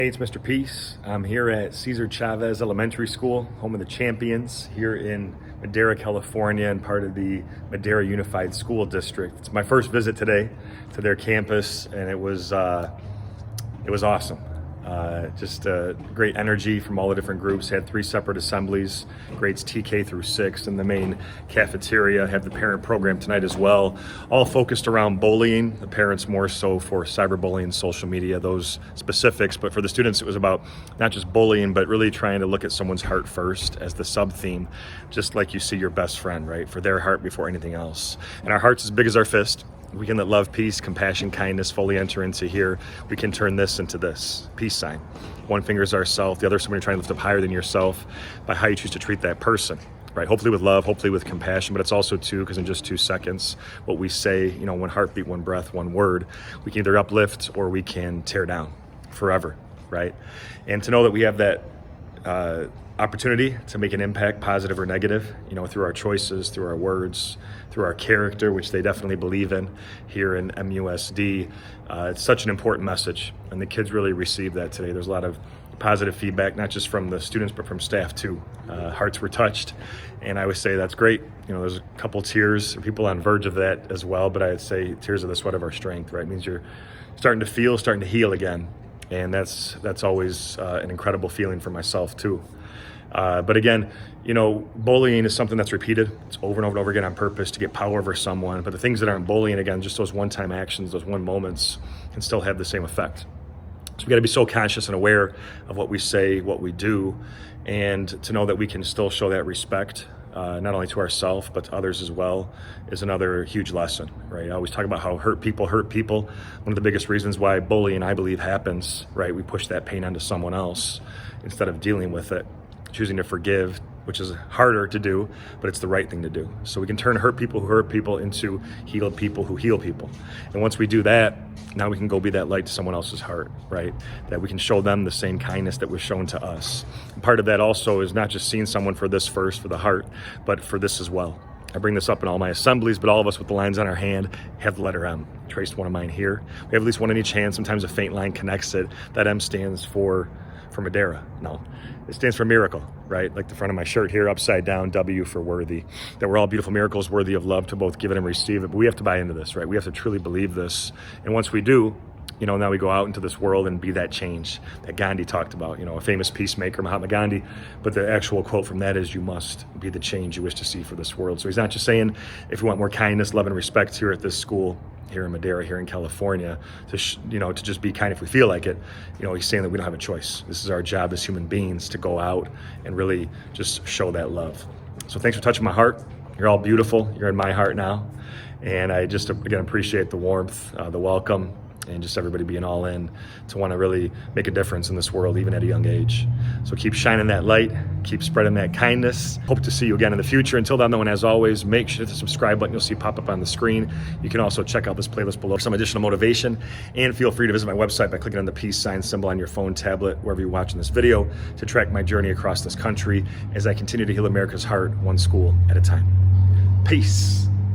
Hey, it's Mr. Peace. I'm here at Cesar Chavez Elementary School, home of the champions, here in Madera, California, and part of the Madera Unified School District. It's my first visit today to their campus, and it was awesome. Just great energy from all the different groups. Had 3 separate assemblies, grades TK through 6, in the main cafeteria. Have the parent program tonight as well, all focused around bullying. The parents more so for cyberbullying, social media, those specifics. But for the students, it was about not just bullying, but really trying to look at someone's heart first as the sub-theme, just like you see your best friend, right? For their heart before anything else. And our heart's as big as our fist. We can let love, peace, compassion, kindness fully enter into here. We can turn this into this peace sign. One finger is ourself, the other is someone you're trying to lift up higher than yourself by how you choose to treat that person, right? Hopefully with love, hopefully with compassion, but it's also too, because in just 2 seconds, what we say, one heartbeat, one breath, one word, we can either uplift or we can tear down forever, right? And to know that we have that opportunity to make an impact, positive or negative, through our choices, through our words, through our character, which they definitely believe in here in MUSD. It's such an important message, and the kids really received that today. There's a lot of positive feedback, not just from the students, but from staff too. Hearts were touched, and I would say that's great. There's a couple tears, people on verge of that as well, but I'd say tears of the sweat of our strength, right? It means you're starting to feel, starting to heal again, and that's always an incredible feeling for myself too. But again, bullying is something that's repeated. It's over and over and over again on purpose to get power over someone. But the things that aren't bullying, again, just those one-time actions, those one moments, can still have the same effect. So we got to be so conscious and aware of what we say, what we do, and to know that we can still show that respect, not only to ourselves, but to others as well, is another huge lesson, right? I always talk about how hurt people hurt people. One of the biggest reasons why bullying, I believe, happens, right? We push that pain onto someone else instead of dealing with it. Choosing to forgive, which is harder to do, but it's the right thing to do. So we can turn hurt people who hurt people into healed people who heal people. And once we do that, now we can go be that light to someone else's heart, right? That we can show them the same kindness that was shown to us. And part of that also is not just seeing someone for this first, for the heart, but for this as well. I bring this up in all my assemblies, but all of us with the lines on our hand have the letter M. Traced one of mine here. We have at least one in each hand. Sometimes a faint line connects it. That M stands for Madera. No, it stands for miracle, right? Like the front of my shirt here, upside down, W for worthy. That we're all beautiful miracles worthy of love to both give it and receive it. But we have to buy into this, right? We have to truly believe this. And once we do, now we go out into this world and be that change that Gandhi talked about, a famous peacemaker, Mahatma Gandhi. But the actual quote from that is, you must be the change you wish to see for this world. So he's not just saying, if you want more kindness, love, and respect here at this school, here in Madera, here in California, to just be kind if we feel like it. He's saying that we don't have a choice. This is our job as human beings to go out and really just show that love. So thanks for touching my heart. You're all beautiful. You're in my heart now. And I just, again, appreciate the warmth, the welcome, and just everybody being all in to want to really make a difference in this world, even at a young age. So keep shining that light, keep spreading that kindness. Hope to see you again in the future. Until then, though, and as always, make sure to hit the subscribe button you'll see pop up on the screen. You can also check out this playlist below for some additional motivation, and feel free to visit my website by clicking on the peace sign symbol on your phone, tablet, wherever you're watching this video, to track my journey across this country as I continue to heal America's heart, one school at a time. Peace.